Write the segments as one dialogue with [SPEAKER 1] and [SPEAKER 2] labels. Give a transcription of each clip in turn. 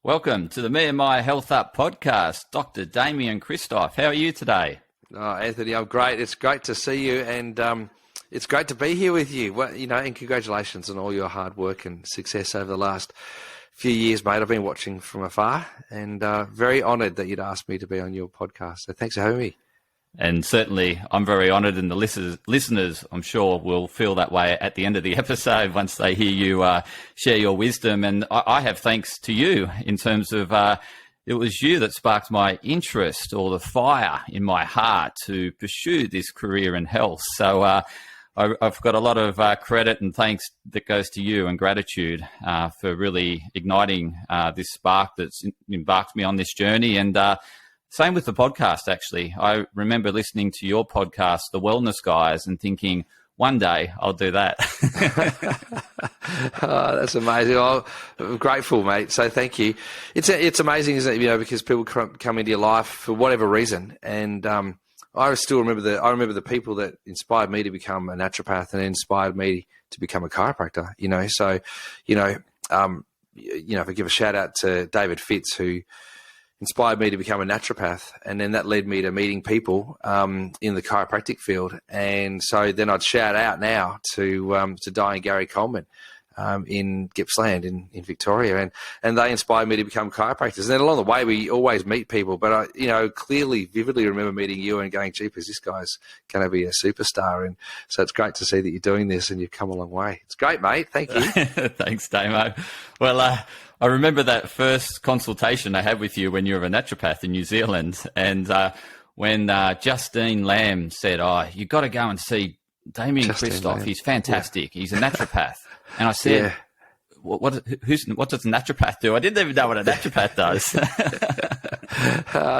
[SPEAKER 1] Welcome to the Me&my Health Up Podcast. Dr Damian Kristof, how are you today?
[SPEAKER 2] Oh, Anthony, I'm great. It's great to see you, and it's great to be here with you. Well, and congratulations on all your hard work and success over the last few years, mate. I've been watching from afar, and very honoured that you'd asked me to be on your podcast. So thanks for having me.
[SPEAKER 1] And certainly, I'm very honoured, and the listeners, I'm sure, will feel that way at the end of the episode once they hear you share your wisdom. And I have thanks to you in terms of it was you that sparked my interest or the fire in my heart to pursue this career in health. So I've got a lot of credit and thanks that goes to you and gratitude for really igniting this spark that's embarked me on this journey. And same with the podcast, actually. I remember listening to your podcast, The Wellness Guys, and thinking, one day I'll do that.
[SPEAKER 2] Oh, that's amazing. Oh, I'm grateful, mate. So thank you. It's amazing, isn't it? Because people come into your life for whatever reason. And I still remember the people that inspired me to become a naturopath and inspired me to become a chiropractor, So, if I give a shout out to David Fitz, who inspired me to become a naturopath, and then that led me to meeting people in the chiropractic field. And so then I'd shout out now to Diane Gary Coleman in Gippsland in Victoria, and they inspired me to become chiropractors. And then along the way, we always meet people, but I clearly, vividly remember meeting you and going, jeepers, this guy's going to be a superstar. And so it's great to see that you're doing this and you've come a long way. It's great, mate. Thank you.
[SPEAKER 1] Thanks, Damo. Well, I remember that first consultation I had with you when you were a naturopath in New Zealand, and when Justine Lamb said, you got to go and see Damian Kristof. He's fantastic. Yeah. He's a naturopath. And I said, what does a naturopath do? I didn't even know what a naturopath does.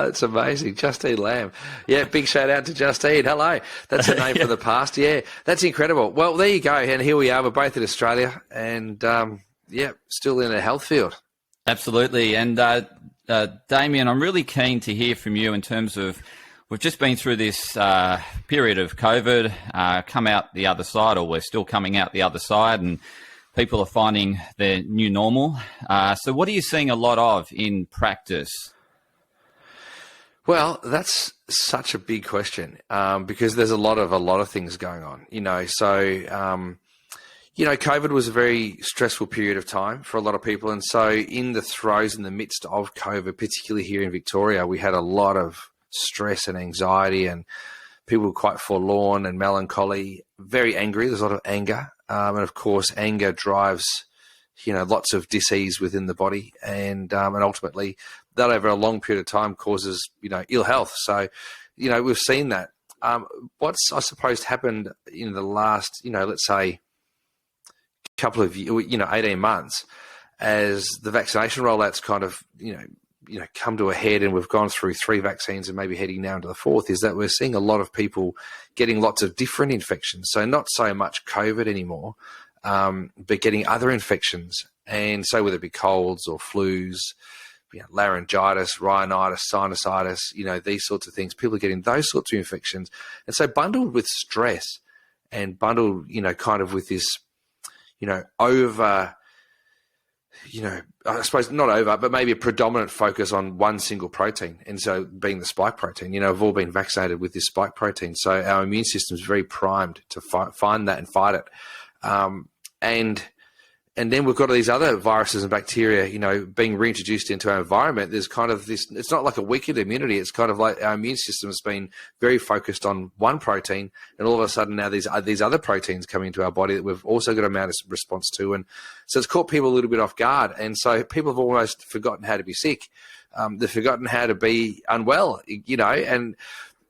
[SPEAKER 2] It's amazing. Justine Lamb. Yeah, big shout out to Justine. Hello. That's her name for the past. Yeah, that's incredible. Well, there you go. And here we are. We're both in Australia, and still in the health field.
[SPEAKER 1] Absolutely. And Damian, I'm really keen to hear from you in terms of, we've just been through this period of COVID, come out the other side, or we're still coming out the other side, and people are finding their new normal. So what are you seeing a lot of in practice?
[SPEAKER 2] Well, that's such a big question because there's a lot of things going on, COVID was a very stressful period of time for a lot of people. And so in the midst of COVID, particularly here in Victoria, we had a lot of stress and anxiety, and people were quite forlorn and melancholy, very angry. There's a lot of anger. And of course, anger drives, lots of disease within the body. And ultimately that over a long period of time causes, ill health. So, we've seen that. What's, I suppose, happened in the last, let's say, couple of 18 months, as the vaccination rollouts kind of come to a head, and we've gone through 3 vaccines and maybe heading now into the 4th, is that we're seeing a lot of people getting lots of different infections. So not so much COVID anymore, but getting other infections. And so whether it be colds or flus, laryngitis, rhinitis, sinusitis, these sorts of things, people are getting those sorts of infections. And so bundled with stress and bundled, kind of with this over, I suppose not over, but maybe a predominant focus on one single protein. And so being the spike protein, we've all been vaccinated with this spike protein. So our immune system is very primed to find that and fight it. And then we've got all these other viruses and bacteria, being reintroduced into our environment. There's kind of this, it's not like a weakened immunity. It's kind of like our immune system has been very focused on one protein, and all of a sudden now these other proteins coming into our body that we've also got to mount a response to. And so it's caught people a little bit off guard. And so people have almost forgotten how to be sick. They've forgotten how to be unwell, and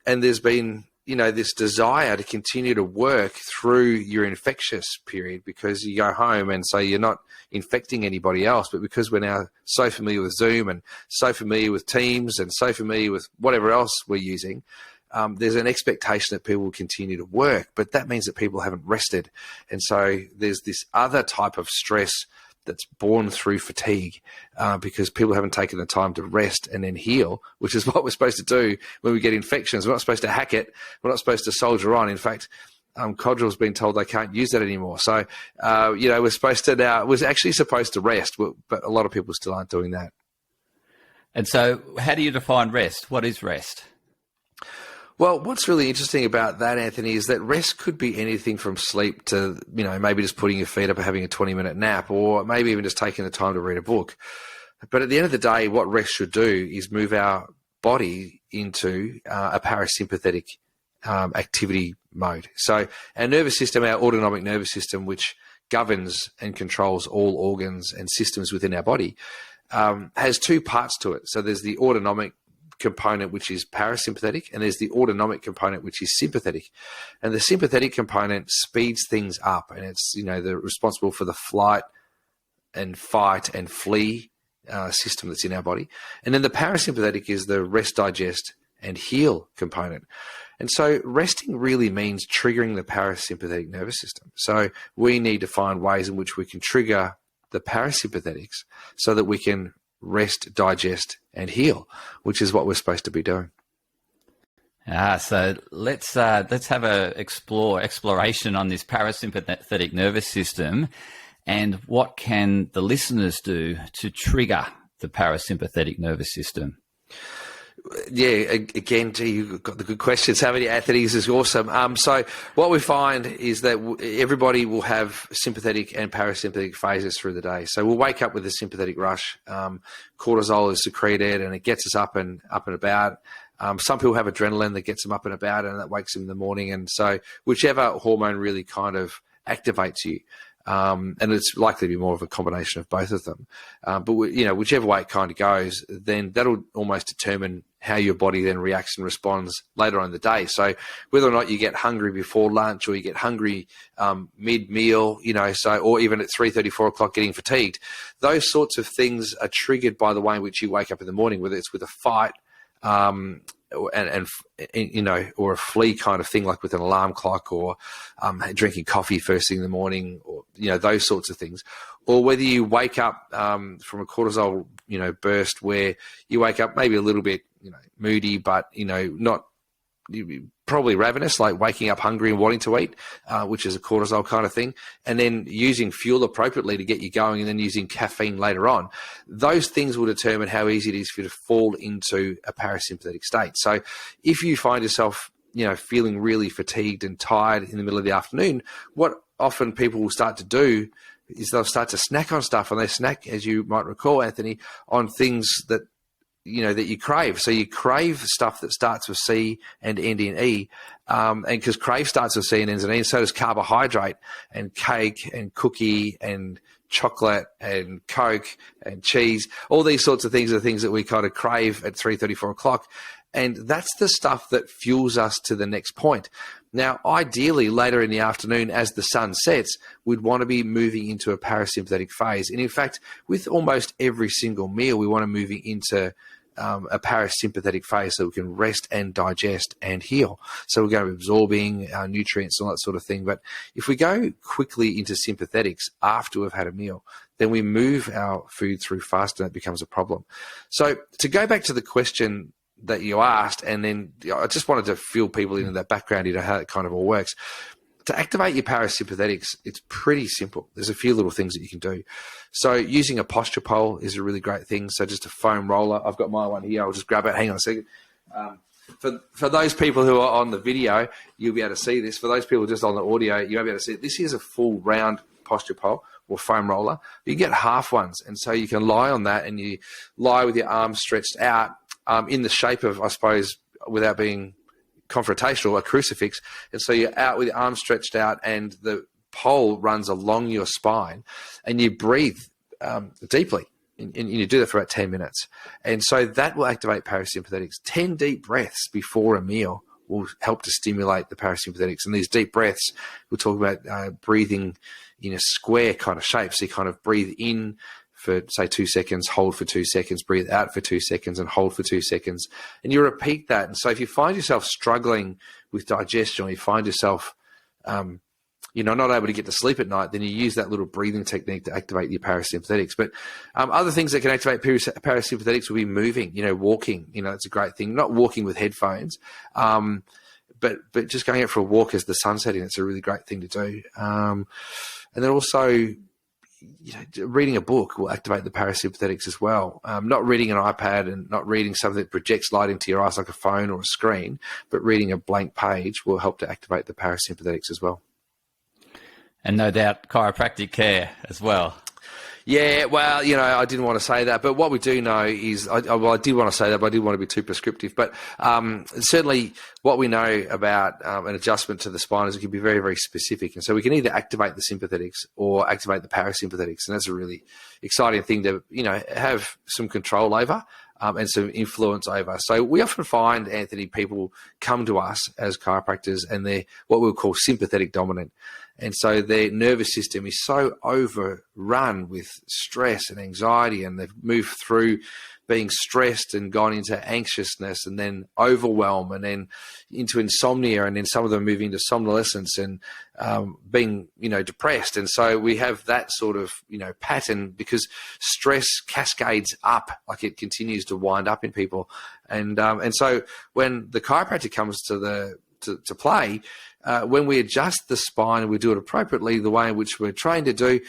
[SPEAKER 2] there's been, this desire to continue to work through your infectious period because you go home and so you're not infecting anybody else. But because we're now so familiar with Zoom and so familiar with Teams and so familiar with whatever else we're using, there's an expectation that people will continue to work. But that means that people haven't rested. And so there's this other type of stress that's born through fatigue because people haven't taken the time to rest and then heal, which is what we're supposed to do when we get infections. We're not supposed to hack it. We're not supposed to soldier on. In fact, Codrill's been told they can't use that anymore. So, we're supposed to now, we're actually supposed to rest, but a lot of people still aren't doing that.
[SPEAKER 1] And so how do you define rest? What is rest?
[SPEAKER 2] Well, what's really interesting about that, Anthony, is that rest could be anything from sleep to, maybe just putting your feet up and having a 20-minute nap, or maybe even just taking the time to read a book. But at the end of the day, what rest should do is move our body into a parasympathetic activity mode. So our nervous system, our autonomic nervous system, which governs and controls all organs and systems within our body, has two parts to it. So there's the autonomic component, which is parasympathetic, and there's the autonomic component, which is sympathetic. And the sympathetic component speeds things up, and it's they're responsible for the flight and fight and flee system that's in our body. And then the parasympathetic is the rest, digest, and heal component. And so resting really means triggering the parasympathetic nervous system. So we need to find ways in which we can trigger the parasympathetics so that we can rest, digest, and heal, which is what we're supposed to be doing.
[SPEAKER 1] So let's have a exploration on this parasympathetic nervous system, and what can the listeners do to trigger the parasympathetic nervous system?
[SPEAKER 2] Yeah, again, you've got the good questions, haven't you, Anthony? This is awesome. So what we find is that everybody will have sympathetic and parasympathetic phases through the day. So we'll wake up with a sympathetic rush. Cortisol is secreted and it gets us up and about. Some people have adrenaline that gets them up and about, and that wakes them in the morning. And so whichever hormone really kind of activates you. And it's likely to be more of a combination of both of them. But whichever way it kind of goes, then that'll almost determine how your body then reacts and responds later on in the day. So whether or not you get hungry before lunch, or you get hungry mid-meal, or even at 3:30, 4 o'clock getting fatigued, those sorts of things are triggered by the way in which you wake up in the morning, whether it's with a fight, or a flee kind of thing, like with an alarm clock, or drinking coffee first thing in the morning, or those sorts of things, or whether you wake up from a cortisol burst where you wake up maybe a little bit moody, but not probably ravenous, like waking up hungry and wanting to eat, which is a cortisol kind of thing, and then using fuel appropriately to get you going, and then using caffeine later on. Those things will determine how easy it is for you to fall into a parasympathetic state. So if you find yourself, feeling really fatigued and tired in the middle of the afternoon, what often people will start to do is they'll start to snack on stuff, and they snack, as you might recall, Anthony, on things that that you crave. So you crave stuff that starts with C and end in E. And because crave starts with C and ends in E, and so does carbohydrate and cake and cookie and chocolate and Coke and cheese. All these sorts of things are things that we kind of crave at 3:30, 4 o'clock. And that's the stuff that fuels us to the next point. Now, ideally, later in the afternoon, as the sun sets, we'd want to be moving into a parasympathetic phase. And in fact, with almost every single meal, we want to move into a parasympathetic phase so we can rest and digest and heal. So we're going to be absorbing our nutrients and all that sort of thing. But if we go quickly into sympathetics after we've had a meal, then we move our food through faster, and it becomes a problem. So to go back to the question that you asked, and then I just wanted to fill people into that background, how it kind of all works. To activate your parasympathetics, it's pretty simple. There's a few little things that you can do. So using a posture pole is a really great thing. So just a foam roller. I've got my one here. I'll just grab it. Hang on a second. For those people who are on the video, you'll be able to see this. For those people just on the audio, you won't be able to see it. This is a full round posture pole or foam roller. You get half ones. And so you can lie on that, and you lie with your arms stretched out in the shape of, I suppose, without being confrontational, a crucifix. And so you're out with your arms stretched out, and the pole runs along your spine, and you breathe deeply. And you do that for about 10 minutes. And so that will activate parasympathetics. 10 deep breaths before a meal will help to stimulate the parasympathetics. And these deep breaths, we'll talk about breathing in a square kind of shape. So you kind of breathe in for, say, 2 seconds, hold for 2 seconds, breathe out for 2 seconds, and hold for 2 seconds. And you repeat that. And so if you find yourself struggling with digestion, or you find yourself, not able to get to sleep at night, then you use that little breathing technique to activate your parasympathetics. But other things that can activate parasympathetics will be moving, walking. It's a great thing. Not walking with headphones, but just going out for a walk as the sun's setting. It's a really great thing to do. And then also, reading a book will activate the parasympathetics as well. Not reading an iPad and not reading something that projects light into your eyes like a phone or a screen, but reading a blank page will help to activate the parasympathetics as well.
[SPEAKER 1] And no doubt chiropractic care as well.
[SPEAKER 2] Yeah, well, I didn't want to say that, but what we do know is, I did want to say that, but I didn't want to be too prescriptive. But certainly what we know about an adjustment to the spine is it can be very, very specific. And so we can either activate the sympathetics or activate the parasympathetics. And that's a really exciting thing to, have some control over and some influence over. So we often find, Anthony, people come to us as chiropractors and they're what we'll call sympathetic dominant. And so their nervous system is so overrun with stress and anxiety, and they've moved through being stressed and gone into anxiousness and then overwhelm and then into insomnia, and then some of them move into somnolence and being, depressed. And so we have that sort of, pattern because stress cascades up, like it continues to wind up in people. And so when the chiropractor comes to play, when we adjust the spine and we do it appropriately, the way in which we're trained to do,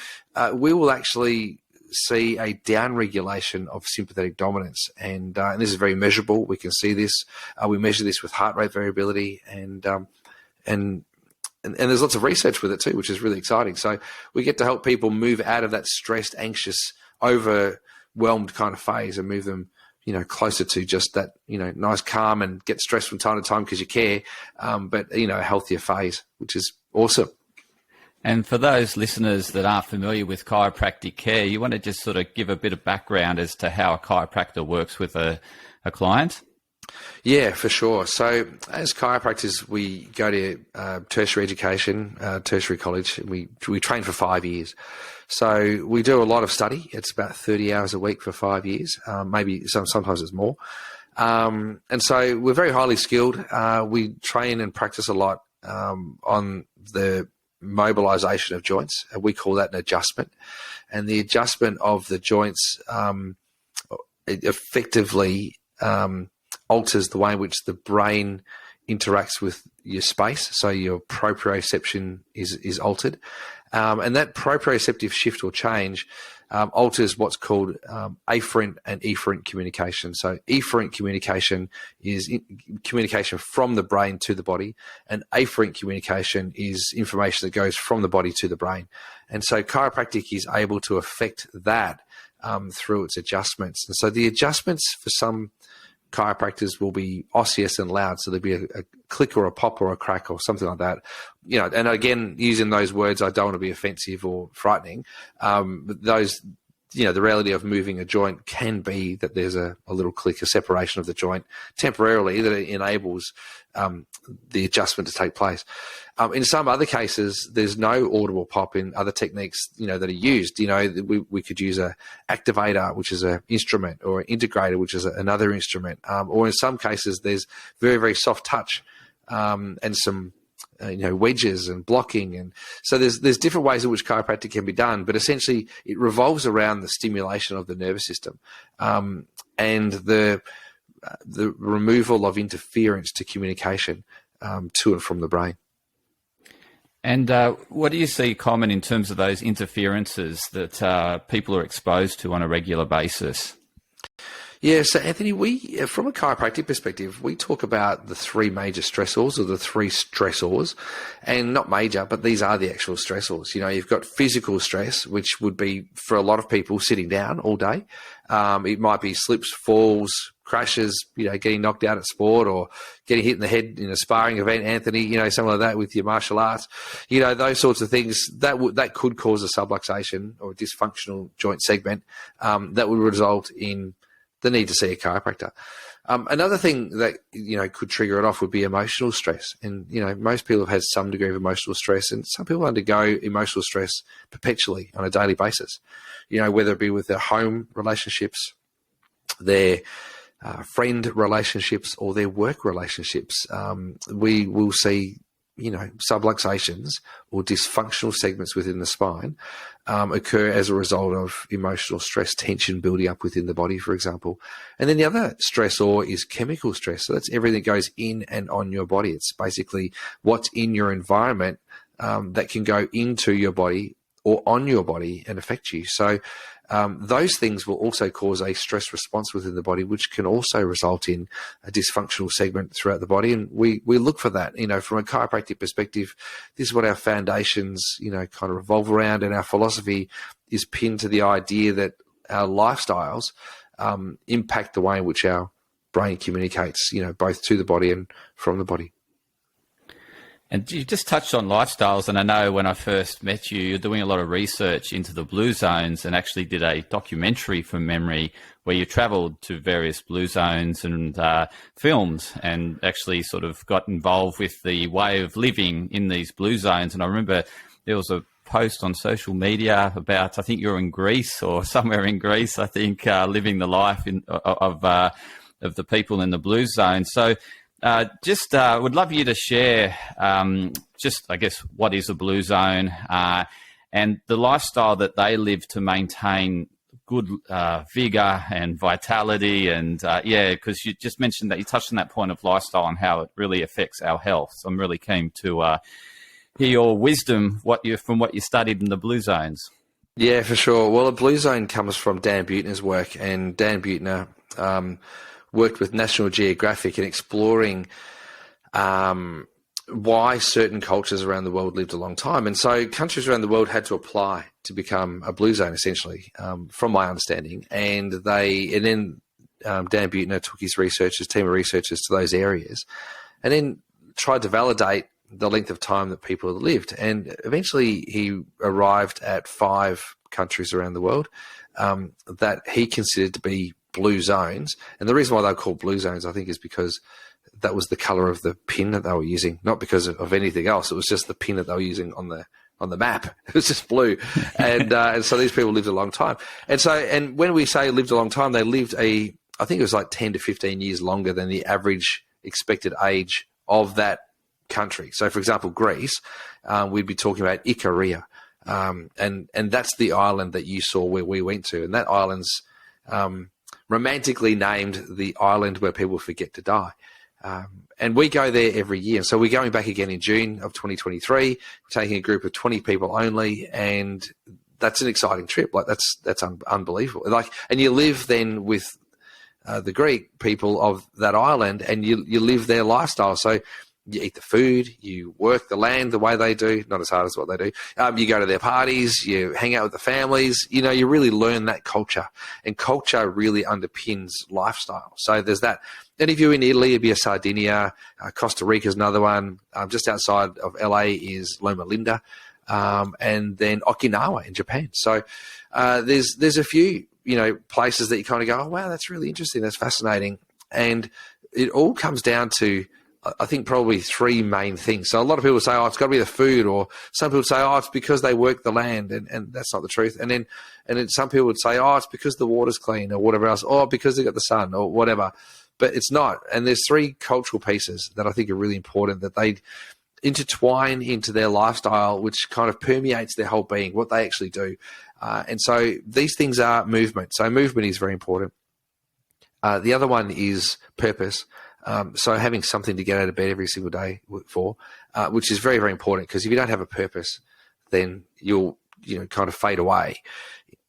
[SPEAKER 2] we will actually see a downregulation of sympathetic dominance. And this is very measurable. We can see this. We measure this with heart rate variability, and there's lots of research with it too, which is really exciting. So we get to help people move out of that stressed, anxious, overwhelmed kind of phase and move them closer to just that, nice calm and get stressed from time to time because you care, but, a healthier phase, which is awesome.
[SPEAKER 1] And for those listeners that aren't familiar with chiropractic care, you want to just sort of give a bit of background as to how a chiropractor works with a client?
[SPEAKER 2] Yeah, for sure. So as chiropractors, we go to tertiary education, tertiary college, and we train for 5 years. So we do a lot of study. It's about 30 hours a week for 5 years, maybe sometimes it's more. And so we're very highly skilled. We train and practice a lot on the mobilization of joints. We call that an adjustment. And the adjustment of the joints it effectively alters the way in which the brain interacts with your space. So your proprioception is altered. And that proprioceptive shift or change alters what's called afferent and efferent communication. So efferent communication is communication from the brain to the body, and afferent communication is information that goes from the body to the brain. And so chiropractic is able to affect that through its adjustments. And so the adjustments for some chiropractors will be osseous and loud. So there'll be a click or a pop or a crack or something like that. And again, using those words, I don't want to be offensive or frightening. But those, the reality of moving a joint can be that there's a little click, a separation of the joint temporarily that enables the adjustment to take place. In some other cases, there's no audible pop in other techniques, that are used. We could use a activator, which is an instrument, or an integrator, which is another instrument. Or in some cases, there's very, very soft touch and some wedges and blocking. And so there's different ways in which chiropractic can be done, but essentially it revolves around the stimulation of the nervous system and the removal of interference to communication to and from the brain.
[SPEAKER 1] And what do you see common in terms of those interferences that people are exposed to on a regular basis?
[SPEAKER 2] Yeah, so Anthony, from a chiropractic perspective, we talk about the three major stressors, or the three stressors, and not major, but these are the actual stressors. You've got physical stress, which would be for a lot of people sitting down all day. It might be slips, falls, crashes, getting knocked out at sport, or getting hit in the head in a sparring event, Anthony, something like that with your martial arts, those sorts of things that could cause a subluxation or a dysfunctional joint segment that would result in the need to see a chiropractor. Another thing that, could trigger it off would be emotional stress. And, most people have had some degree of emotional stress, and some people undergo emotional stress perpetually on a daily basis, whether it be with their home relationships, their friend relationships, or their work relationships. We will see, subluxations or dysfunctional segments within the spine occur as a result of emotional stress, tension building up within the body, for example. And then the other stressor is chemical stress. So that's everything that goes in and on your body. It's basically what's in your environment that can go into your body or on your body and affect you. So those things will also cause a stress response within the body, which can also result in a dysfunctional segment throughout the body. And we look for that, from a chiropractic perspective. This is what our foundations, kind of revolve around, and our philosophy is pinned to the idea that our lifestyles impact the way in which our brain communicates, both to the body and from the body.
[SPEAKER 1] And you just touched on lifestyles, and I know when I first met you, you're doing a lot of research into the blue zones, and actually did a documentary from memory where you traveled to various blue zones and filmed, and actually sort of got involved with the way of living in these blue zones. And I remember there was a post on social media about, I think you're in Greece or somewhere in Greece, I think, living the life of the people in the blue zone. So would love you to share I guess, what is a blue zone and the lifestyle that they live to maintain good vigor and vitality. And because you just mentioned that you touched on that point of lifestyle and how it really affects our health. So I'm really keen to hear your wisdom from what you studied in the blue zones.
[SPEAKER 2] Yeah, for sure. Well, a blue zone comes from Dan Buettner's work, and Dan Buettner worked with National Geographic in exploring why certain cultures around the world lived a long time. And so countries around the world had to apply to become a blue zone, essentially, from my understanding. And then Dan Buettner took his team of researchers to those areas, and then tried to validate the length of time that people had lived. And eventually he arrived at 5 countries around the world that he considered to be blue zones. And the reason why they're called blue zones, I think, is because that was the color of the pin that they were using, not because of anything else. It was just the pin that they were using on the map. It was just blue. And so these people lived a long time. And when we say lived a long time, they lived I think it was like 10 to 15 years longer than the average expected age of that country. So, for example, Greece, we'd be talking about Ikaria. And that's the island that you saw where we went to. And that island's romantically named the island where people forget to die. And we go there every year. So we're going back again in June of 2023. We're taking a group of 20 people only, and that's an exciting trip. Like that's unbelievable. And you live then with the Greek people of that island, and you live their lifestyle. So you eat the food, you work the land the way they do, not as hard as what they do. You go to their parties, you hang out with the families, you really learn that culture, and culture really underpins lifestyle. So there's that. And if you're in Italy, it'd be a Sardinia. Costa Rica is another one. Just outside of LA is Loma Linda, and then Okinawa in Japan. So there's a few places that you kind of go, oh wow, that's really interesting, that's fascinating, and it all comes down to, I think, probably 3 main things. So a lot of people say, oh, it's got to be the food, or some people say, oh, it's because they work the land, and that's not the truth. And then some people would say, oh, it's because the water's clean, or whatever else, or because they got the sun, or whatever. But it's not. And there's 3 cultural pieces that I think are really important, that they intertwine into their lifestyle, which kind of permeates their whole being, what they actually do. And so these things are movement. So movement is very important. The other one is purpose. So having something to get out of bed every single day for, which is very, very important, because if you don't have a purpose, then you'll, kind of fade away.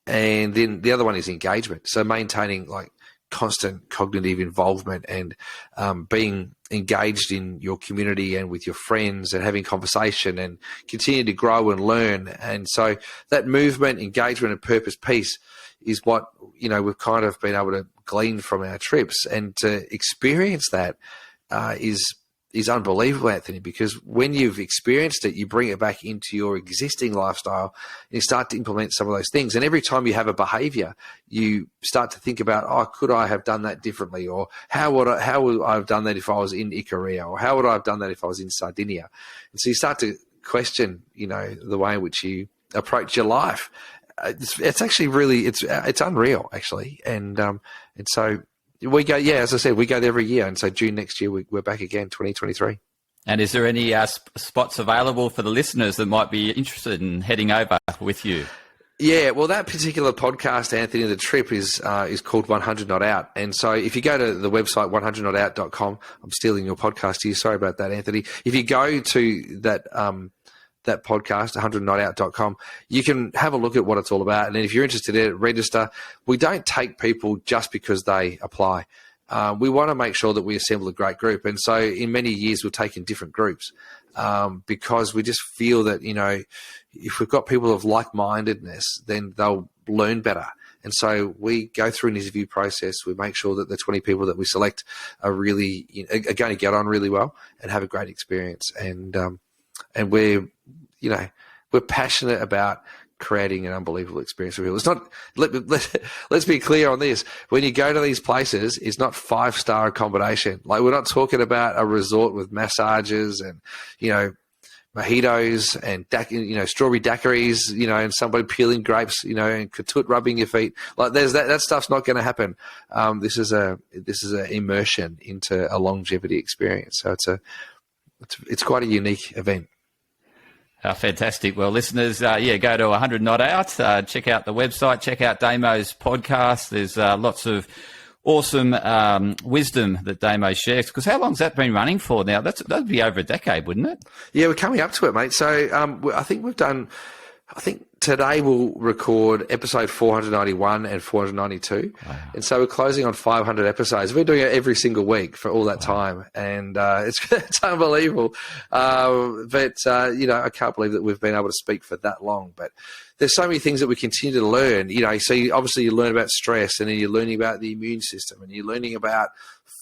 [SPEAKER 2] And then the other one is engagement. So maintaining constant cognitive involvement and being engaged in your community and with your friends and having conversation and continue to grow and learn. And so that movement, engagement, and purpose piece is what, we've kind of been able to glean from our trips. And to experience that is unbelievable, Anthony, because when you've experienced it, you bring it back into your existing lifestyle and you start to implement some of those things. And every time you have a behavior, you start to think about, oh, could I have done that differently? Or how would I have done that if I was in Ikaria? Or how would I have done that if I was in Sardinia? And so you start to question, the way in which you approach your life. It's actually really, it's unreal, actually. And so we go, as I said, we go there every year. And so June next year, we're back again, 2023.
[SPEAKER 1] And is there any spots available for the listeners that might be interested in heading over with you?
[SPEAKER 2] Yeah, well, that particular podcast, Anthony, the trip is called 100 Not Out. And so if you go to the website, 100notout.com, I'm stealing your podcast here. Sorry about that, Anthony. If you go to that that podcast, 100notout.com. You can have a look at what it's all about. And if you're interested in it, register. We don't take people just because they apply. We want to make sure that we assemble a great group. And so in many years, we've taken different groups because we just feel that, if we've got people of like-mindedness, then they'll learn better. And so we go through an interview process. We make sure that the 20 people that we select are really are going to get on really well and have a great experience. And we're passionate about creating an unbelievable experience for people. It's not. Let's be clear on this. When you go to these places, it's not 5-star accommodation. Like, we're not talking about a resort with massages and mojitos and strawberry daiquiris, and somebody peeling grapes, and katut rubbing your feet. Like, that stuff's not going to happen. This is a immersion into a longevity experience. So it's quite a unique event.
[SPEAKER 1] Fantastic. Well, listeners, go to 100 Not Out, check out the website, check out Damo's podcast. There's lots of awesome wisdom that Damo shares. Because how long's that been running for now? That'd be over a decade, wouldn't it?
[SPEAKER 2] Yeah, we're coming up to it, mate. So I think today we'll record episode 491 and 492. Wow. And so we're closing on 500 episodes. We're doing it every single week for all that time. And it's unbelievable. But I can't believe that we've been able to speak for that long. But there's so many things that we continue to learn. So obviously you learn about stress, and then you're learning about the immune system, and you're learning about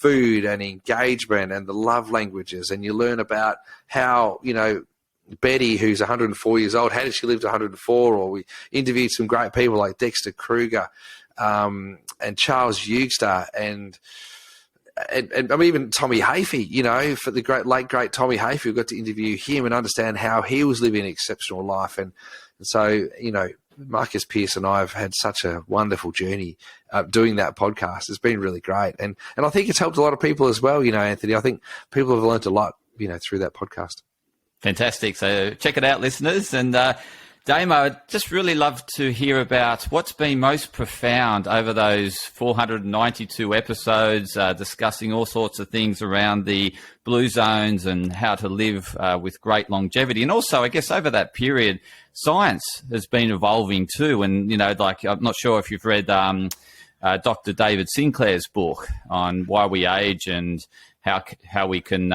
[SPEAKER 2] food and engagement and the love languages, and you learn about how, Betty, who's 104 years old, how did she live to 104? Or we interviewed some great people like Dexter Kruger and Charles Eugster and even Tommy Hafey, for the late great Tommy Hafey. We got to interview him and understand how he was living an exceptional life. And so, Marcus Pearce and I have had such a wonderful journey doing that podcast. It's been really great. And I think it's helped a lot of people as well, Anthony. I think people have learned a lot, through that podcast.
[SPEAKER 1] Fantastic. So check it out, listeners. And Damo, I'd just really love to hear about what's been most profound over those 492 episodes, discussing all sorts of things around the blue zones and how to live with great longevity. And also, I guess, over that period, science has been evolving too. And, I'm not sure if you've read Dr. David Sinclair's book on why we age and how we can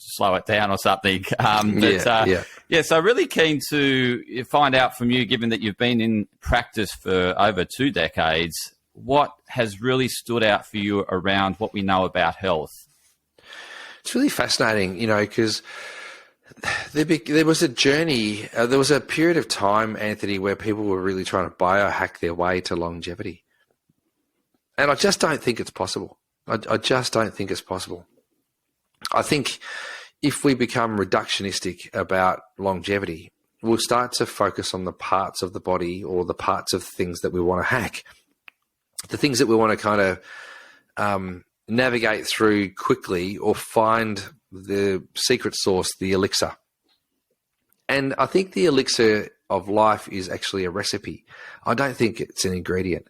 [SPEAKER 1] slow it down or something. So really keen to find out from you, given that you've been in practice for over 2 decades, what has really stood out for you around what we know about health?
[SPEAKER 2] It's really fascinating, because there was a journey, there was a period of time, Anthony, where people were really trying to biohack their way to longevity. And I just don't think it's possible. I just don't think it's possible. I think if we become reductionistic about longevity, we'll start to focus on the parts of the body or the parts of things that we want to hack, the things that we want to kind of navigate through quickly or find the secret sauce, the elixir. And I think the elixir of life is actually a recipe. I don't think it's an ingredient.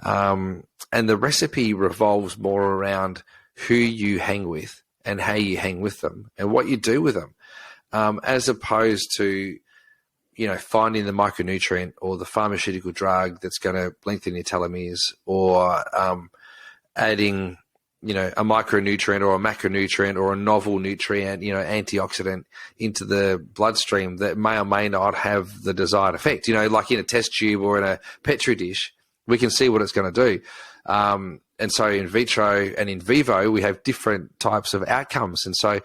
[SPEAKER 2] And the recipe revolves more around who you hang with and how you hang with them and what you do with them, as opposed to, finding the micronutrient or the pharmaceutical drug that's going to lengthen your telomeres, or adding, a micronutrient or a macronutrient or a novel nutrient, antioxidant into the bloodstream that may or may not have the desired effect. Like in a test tube or in a Petri dish, we can see what it's going to do. And so in vitro and in vivo, we have different types of outcomes. And so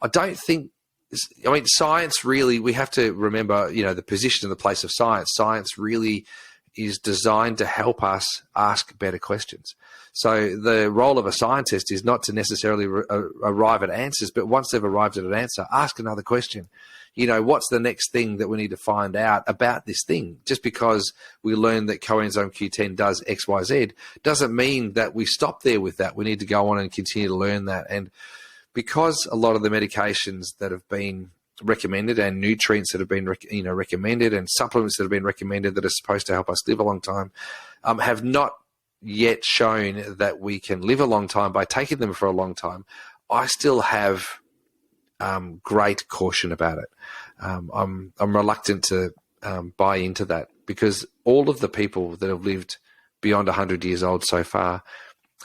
[SPEAKER 2] I don't think, science really, we have to remember, the position and the place of science. Science really is designed to help us ask better questions. So the role of a scientist is not to necessarily arrive at answers, but once they've arrived at an answer, ask another question. What's the next thing that we need to find out about this thing? Just because we learned that coenzyme Q10 does X, Y, Z doesn't mean that we stop there with that. We need to go on and continue to learn that. And because a lot of the medications that have been recommended and nutrients that have been recommended and supplements that have been recommended that are supposed to help us live a long time have not yet shown that we can live a long time by taking them for a long time, I still have great caution about it. I'm reluctant to buy into that, because all of the people that have lived beyond 100 years old so far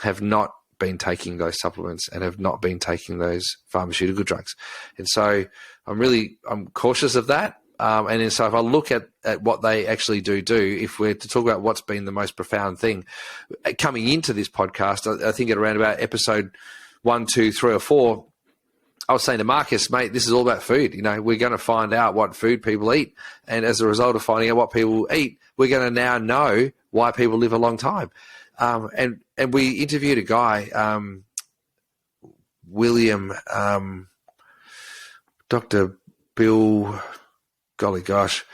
[SPEAKER 2] have not been taking those supplements and have not been taking those pharmaceutical drugs. And so I'm cautious of that. And then so if I look at what they actually do, if we're to talk about what's been the most profound thing coming into this podcast, I think at around about episode 1, 2, 3, or 4, I was saying to Marcus, mate, this is all about food. We're going to find out what food people eat. And as a result of finding out what people eat, we're going to now know why people live a long time. And we interviewed a guy, William, Dr. Bill, golly gosh,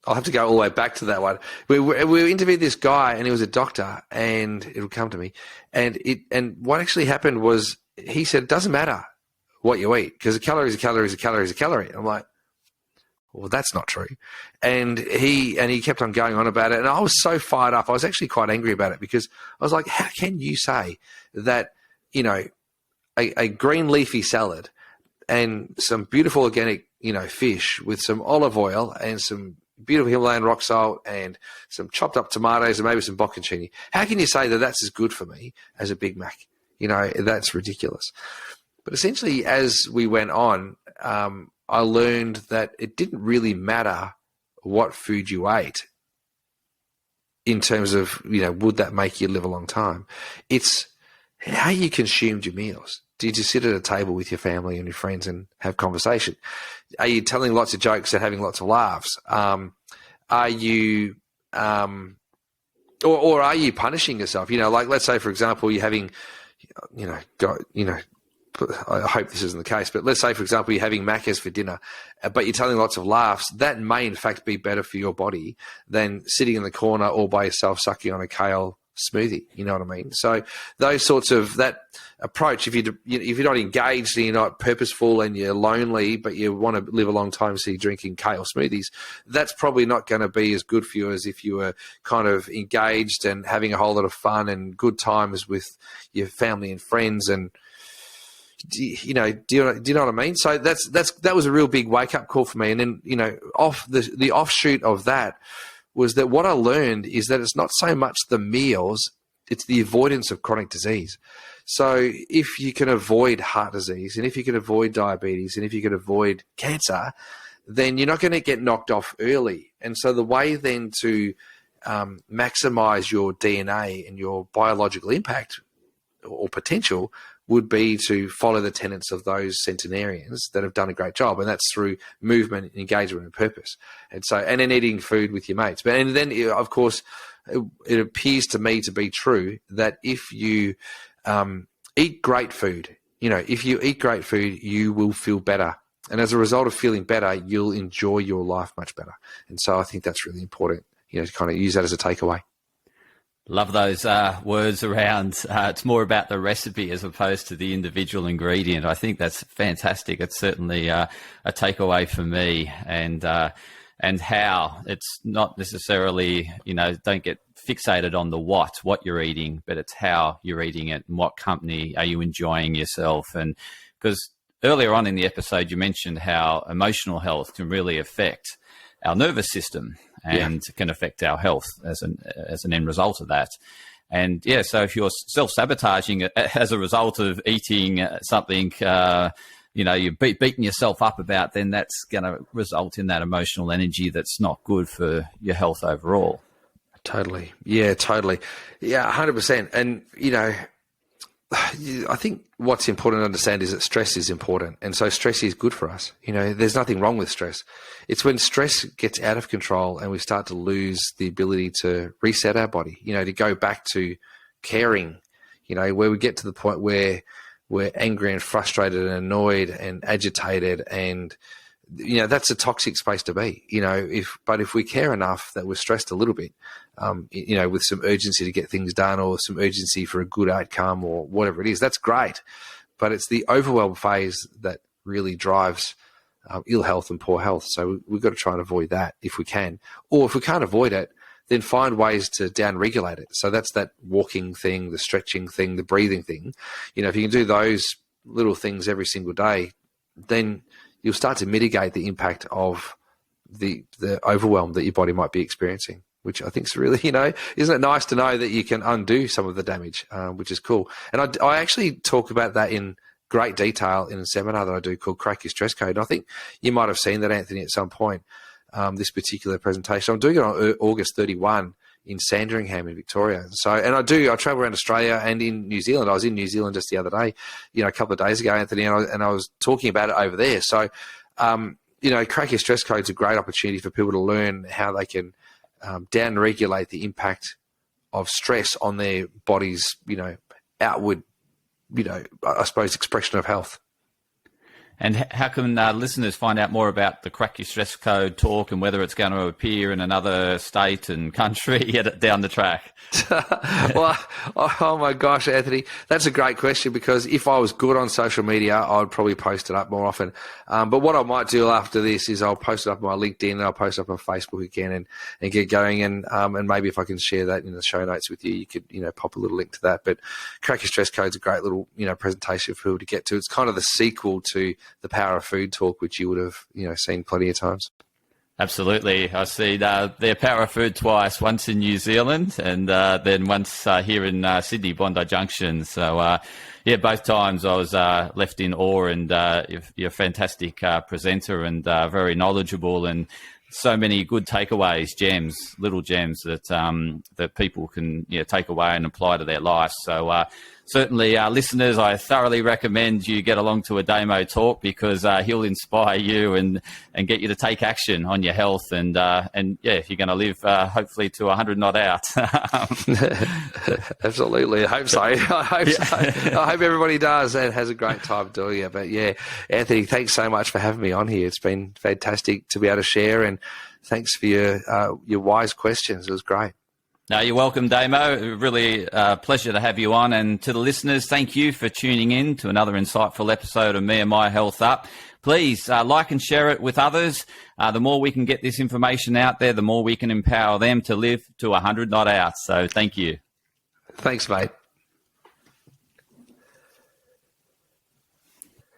[SPEAKER 2] I'll have to go all the way back to that one. We interviewed this guy, and he was a doctor, and it'll come to me. And what actually happened was, he said, it doesn't matter what you eat, because a calorie is a calorie is a calorie is a calorie. I'm like, well, that's not true. And he kept on going on about it. And I was so fired up. I was actually quite angry about it, because I was like, how can you say that, a green leafy salad and some beautiful organic, fish with some olive oil and some beautiful Himalayan rock salt and some chopped up tomatoes and maybe some bocconcini, how can you say that that's as good for me as a Big Mac? That's ridiculous. But essentially, as we went on, I learned that it didn't really matter what food you ate in terms of, would that make you live a long time? It's how you consumed your meals. Did you sit at a table with your family and your friends and have conversation? Are you telling lots of jokes and having lots of laughs? Are you, or are you punishing yourself? Like, let's say, for example, you're having, I hope this isn't the case, but let's say, for example, you're having Macca's for dinner, but you're telling lots of laughs. That may, in fact, be better for your body than sitting in the corner all by yourself sucking on a kale smoothie. You know what I mean? So those sorts of, that approach, if you're not engaged and you're not purposeful and you're lonely, but you want to live a long time, so you're drinking kale smoothies, that's probably not going to be as good for you as if you were kind of engaged and having a whole lot of fun and good times with your family and friends. And do you know what I mean? So that was a real big wake up call for me. And then, off the offshoot of that was that what I learned is that it's not so much the meals, it's the avoidance of chronic disease. So if you can avoid heart disease, and if you can avoid diabetes, and if you can avoid cancer, then you're not going to get knocked off early. And so the way then to maximize your DNA and your biological impact or potential would be to follow the tenets of those centenarians that have done a great job, and that's through movement, engagement, and purpose. And so, and then eating food with your mates. But and then, of course, it appears to me to be true that if you eat great food, if you eat great food, you will feel better, and as a result of feeling better, you'll enjoy your life much better. And so, I think that's really important. To kind of use that as a takeaway.
[SPEAKER 1] Love those words around it's more about the recipe as opposed to the individual ingredient. I think that's fantastic. It's certainly a takeaway for me, and how it's not necessarily, don't get fixated on the what you're eating, but it's how you're eating it and what company are you enjoying yourself. And because earlier on in the episode, you mentioned how emotional health can really affect our nervous system and can affect our health as an end result of that. And so if you're self-sabotaging as a result of eating something, you're beating yourself up about, then that's going to result in that emotional energy that's not good for your health overall.
[SPEAKER 2] Totally. Yeah, totally. Yeah, 100%. And, I think what's important to understand is that stress is important. And so stress is good for us. There's nothing wrong with stress. It's when stress gets out of control and we start to lose the ability to reset our body, to go back to caring, where we get to the point where we're angry and frustrated and annoyed and agitated, and that's a toxic space to be. If we care enough that we're stressed a little bit, with some urgency to get things done or some urgency for a good outcome or whatever it is, that's great. But it's the overwhelm phase that really drives ill health and poor health. So we've got to try and avoid that if we can. Or if we can't avoid it, then find ways to down-regulate it. So that's that walking thing, the stretching thing, the breathing thing. If you can do those little things every single day, then you'll start to mitigate the impact of the overwhelm that your body might be experiencing, which I think is really, isn't it nice to know that you can undo some of the damage, which is cool. And I actually talk about that in great detail in a seminar that I do called Crack Your Stress Code. And I think you might have seen that, Anthony, at some point, this particular presentation. I'm doing it on August 31 in Sandringham in Victoria. And I travel around Australia and in New Zealand. I was in New Zealand just the other day, a couple of days ago, Anthony, and I was talking about it over there. So, Crack Your Stress Code is a great opportunity for people to learn how they can down-regulate the impact of stress on their body's, outward, I suppose, expression of health.
[SPEAKER 1] And how can listeners find out more about the Crack Your Stress Code talk and whether it's going to appear in another state and country down the track?
[SPEAKER 2] Well, oh my gosh, Anthony, that's a great question, because if I was good on social media, I'd probably post it up more often. But what I might do after this is I'll post it up on my LinkedIn and I'll post it up on Facebook again and get going. And maybe if I can share that in the show notes with you, you could, pop a little link to that. But Crack Your Stress Code is a great little, presentation for people to get to. It's kind of the sequel to the Power of Food talk, which you would have, seen plenty of times.
[SPEAKER 1] Absolutely. I see their Power of Food twice, once in New Zealand and then once here in Sydney, Bondi Junction. So, both times I was left in awe, and you're a fantastic presenter and very knowledgeable, and so many good takeaways, little gems that people can take away and apply to their life. So certainly, listeners, I thoroughly recommend you get along to a Damo talk, because he'll inspire you and get you to take action on your health. And if you're going to live, hopefully to 100 not out.
[SPEAKER 2] Absolutely. I hope so. I hope everybody does and has a great time doing it. But yeah, Anthony, thanks so much for having me on here. It's been fantastic to be able to share, and thanks for your wise questions. It was great.
[SPEAKER 1] No, you're welcome, Damo. Really a pleasure to have you on. And to the listeners, thank you for tuning in to another insightful episode of Me and My Health Up. Please like and share it with others. The more we can get this information out there, the more we can empower them to live to 100 not out. So thank you.
[SPEAKER 2] Thanks, mate.